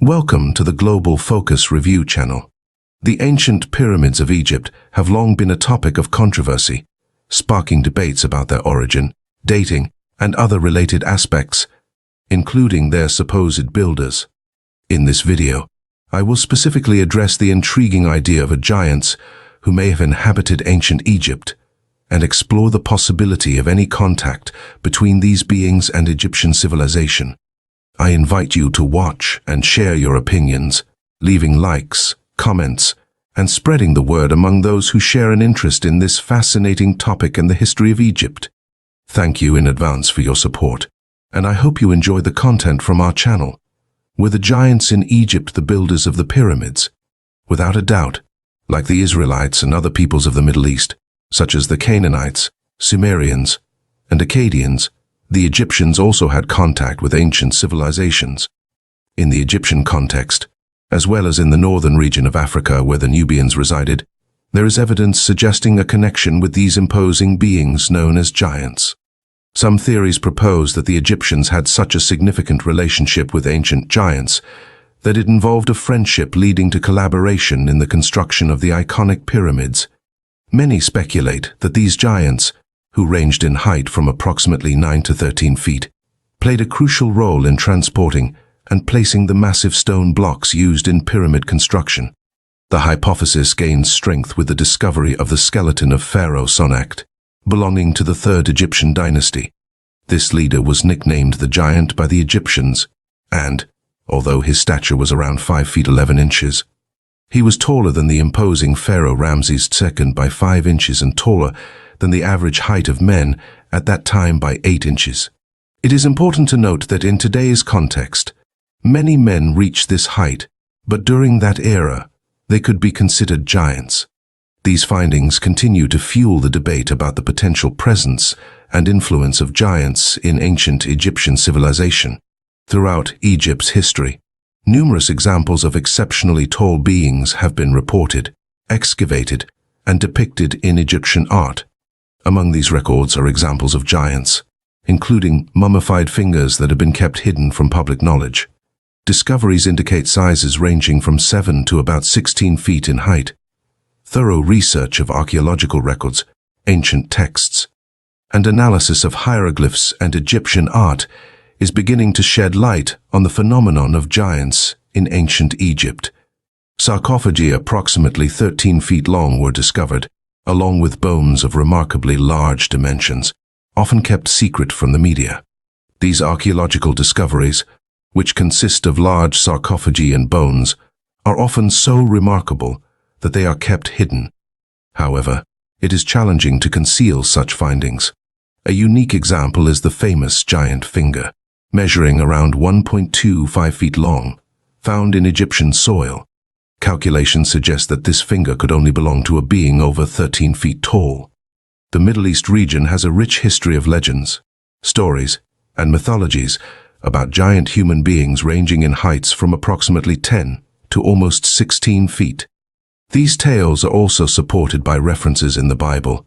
Welcome to the Global Focus Review channel. The ancient pyramids of Egypt have long been a topic of controversy, sparking debates about their origin, dating, and other related aspects, including their supposed builders. In this video, I will specifically address the intriguing idea of giants who may have inhabited ancient Egypt and explore the possibility of any contact between these beings and Egyptian civilization. I invite you to watch and share your opinions, leaving likes, comments, and spreading the word among those who share an interest in this fascinating topic and the history of Egypt. Thank you in advance for your support, and I hope you enjoy the content from our channel. Were the giants in Egypt the builders of the pyramids? Without a doubt, like the Israelites and other peoples of the Middle East, such as the Canaanites, Sumerians, and Akkadians, the Egyptians also had contact with ancient civilizations. In the Egyptian context, as well as in the northern region of Africa where the Nubians resided, there is evidence suggesting a connection with these imposing beings known as giants. Some theories propose that the Egyptians had such a significant relationship with ancient giants that it involved a friendship leading to collaboration in the construction of the iconic pyramids. Many speculate that these giants, who ranged in height from approximately 9 to 13 feet, played a crucial role in transporting and placing the massive stone blocks used in pyramid construction. The hypothesis gains strength with the discovery of the skeleton of Pharaoh Sonakht, belonging to the third Egyptian dynasty. This leader was nicknamed the Giant by the Egyptians, and, although his stature was around 5 feet 11 inches, he was taller than the imposing Pharaoh Ramses II by 5 inches and taller than the average height of men at that time by 8 inches. It is important to note that in today's context, many men reach this height, but during that era, they could be considered giants. These findings continue to fuel the debate about the potential presence and influence of giants in ancient Egyptian civilization. Throughout Egypt's history, numerous examples of exceptionally tall beings have been reported, excavated, and depicted in Egyptian art. Among these records are examples of giants, including mummified fingers that have been kept hidden from public knowledge. Discoveries indicate sizes ranging from 7 to about 16 feet in height. Thorough research of archaeological records, ancient texts, and analysis of hieroglyphs and Egyptian art is beginning to shed light on the phenomenon of giants in ancient Egypt. Sarcophagi approximately 13 feet long were discovered, along with bones of remarkably large dimensions, often kept secret from the media. These archaeological discoveries, which consist of large sarcophagi and bones, are often so remarkable that they are kept hidden. However, it is challenging to conceal such findings. A unique example is the famous giant finger, measuring around 1.25 feet long, found in Egyptian soil. Calculations suggest that this finger could only belong to a being over 13 feet tall. The Middle East region has a rich history of legends, stories, and mythologies about giant human beings ranging in heights from approximately 10 to almost 16 feet. These tales are also supported by references in the Bible,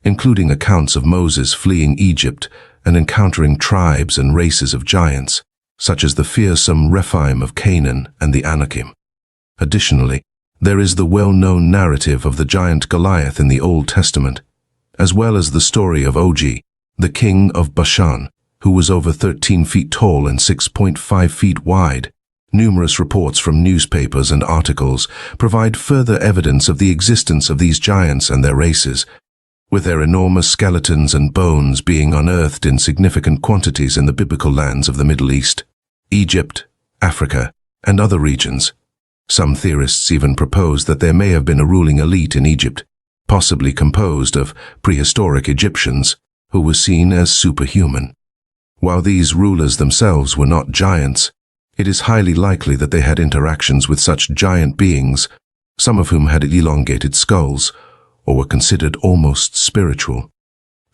including accounts of Moses fleeing Egypt and encountering tribes and races of giants, such as the fearsome Rephaim of Canaan and the Anakim. Additionally, there is the well-known narrative of the giant Goliath in the Old Testament, as well as the story of Og, the king of Bashan, who was over 13 feet tall and 6.5 feet wide. Numerous reports from newspapers and articles provide further evidence of the existence of these giants and their races, with their enormous skeletons and bones being unearthed in significant quantities in the biblical lands of the Middle East, Egypt, Africa, and other regions. Some theorists even propose that there may have been a ruling elite in Egypt, possibly composed of prehistoric Egyptians who were seen as superhuman. While these rulers themselves were not giants, it is highly likely that they had interactions with such giant beings, some of whom had elongated skulls, or were considered almost spiritual.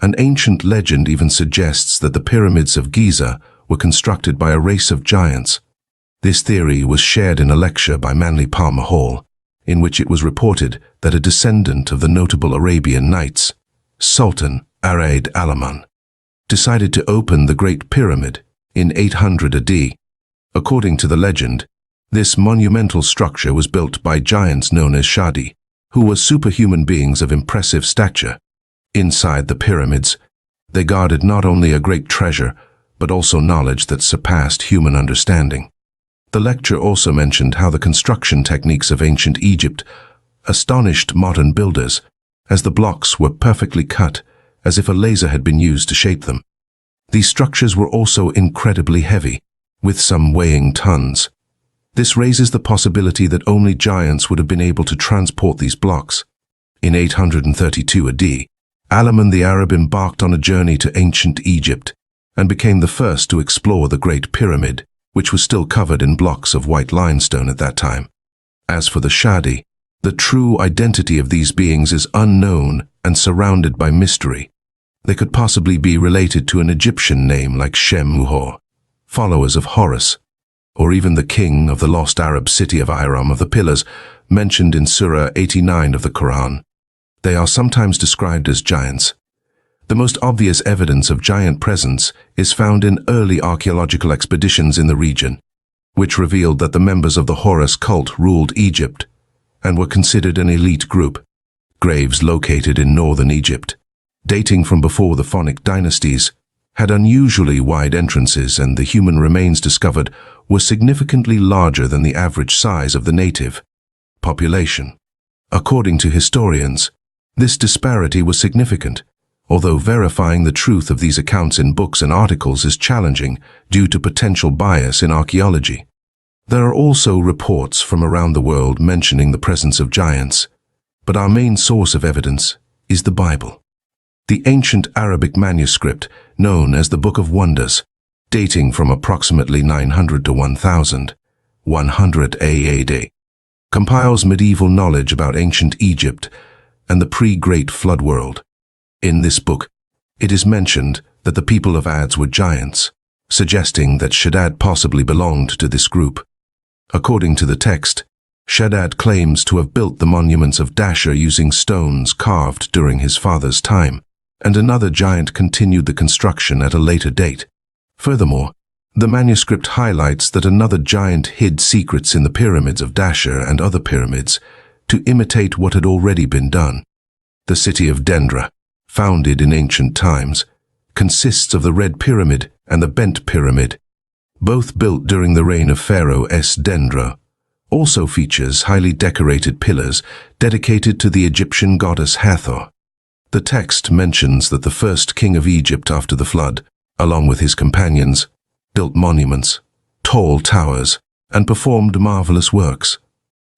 An ancient legend even suggests that the pyramids of Giza were constructed by a race of giants. This theory was shared in a lecture by Manly Palmer Hall, in which it was reported that a descendant of the notable Arabian Nights, Sultan Araid Alaman, decided to open the Great Pyramid in 800 AD. According to the legend, This monumental structure was built by giants known as Shadi, who were superhuman beings of impressive stature. Inside the pyramids, they guarded not only a great treasure, but also knowledge that surpassed human understanding. The lecture also mentioned how the construction techniques of ancient Egypt astonished modern builders, as the blocks were perfectly cut, as if a laser had been used to shape them. These structures were also incredibly heavy, with some weighing tons. This raises the possibility that only giants would have been able to transport these blocks. In 832 AD, Alaman the Arab embarked on a journey to ancient Egypt and became the first to explore the Great Pyramid, which was still covered in blocks of white limestone at that time. As for the Shadi, the true identity of these beings is unknown and surrounded by mystery. They could possibly be related to an Egyptian name like Shem-Muhor, followers of Horus, or even the king of the lost Arab city of Iram of the Pillars, mentioned in Surah 89 of the Quran. They are sometimes described as giants. The most obvious evidence of giant presence is found in early archaeological expeditions in the region, which revealed that the members of the Horus cult ruled Egypt and were considered an elite group. Graves located in northern Egypt, dating from before the Phonic dynasties, had unusually wide entrances, and the human remains discovered were significantly larger than the average size of the native population. According to historians, this disparity was significant, although verifying the truth of these accounts in books and articles is challenging due to potential bias in archaeology. There are also reports from around the world mentioning the presence of giants, but our main source of evidence is the Bible. The ancient Arabic manuscript, known as the Book of Wonders, dating from approximately 900 to 1100 AD, compiles medieval knowledge about ancient Egypt and the pre-Great Flood world. In this book, it is mentioned that the people of Ads were giants, suggesting that Shaddad possibly belonged to this group. According to the text, Shaddad claims to have built the monuments of Dashur using stones carved during his father's time, and another giant continued the construction at a later date. Furthermore, the manuscript highlights that another giant hid secrets in the pyramids of Dashur and other pyramids to imitate what had already been done. The city of Dendra, founded in ancient times, consists of the Red Pyramid and the Bent Pyramid, both built during the reign of Pharaoh Dendra. Also features highly decorated pillars dedicated to the Egyptian goddess Hathor. The text mentions that the first king of Egypt after the flood, along with his companions, built monuments, tall towers, and performed marvelous works.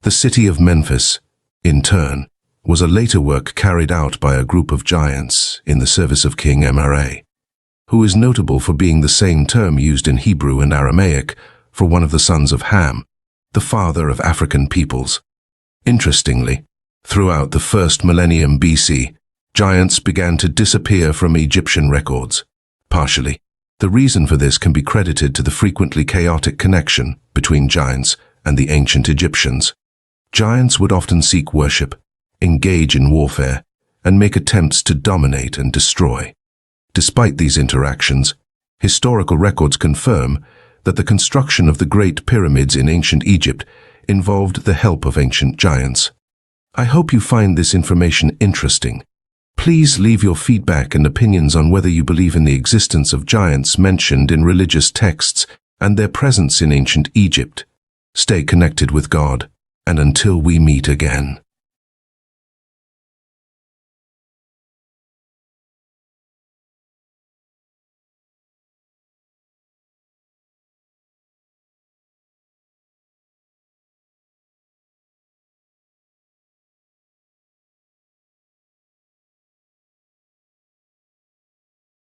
The city of Memphis, in turn, was a later work carried out by a group of giants in the service of King Mra, who is notable for being the same term used in Hebrew and Aramaic for one of the sons of Ham, the father of African peoples. Interestingly, throughout the first millennium BC, giants began to disappear from Egyptian records. Partially, the reason for this can be credited to the frequently chaotic connection between giants and the ancient Egyptians. Giants would often seek worship, engage in warfare, and make attempts to dominate and destroy. Despite these interactions, historical records confirm that the construction of the Great Pyramids in ancient Egypt involved the help of ancient giants. I hope you find this information interesting. Please leave your feedback and opinions on whether you believe in the existence of giants mentioned in religious texts and their presence in ancient Egypt. Stay connected with God, and until we meet again.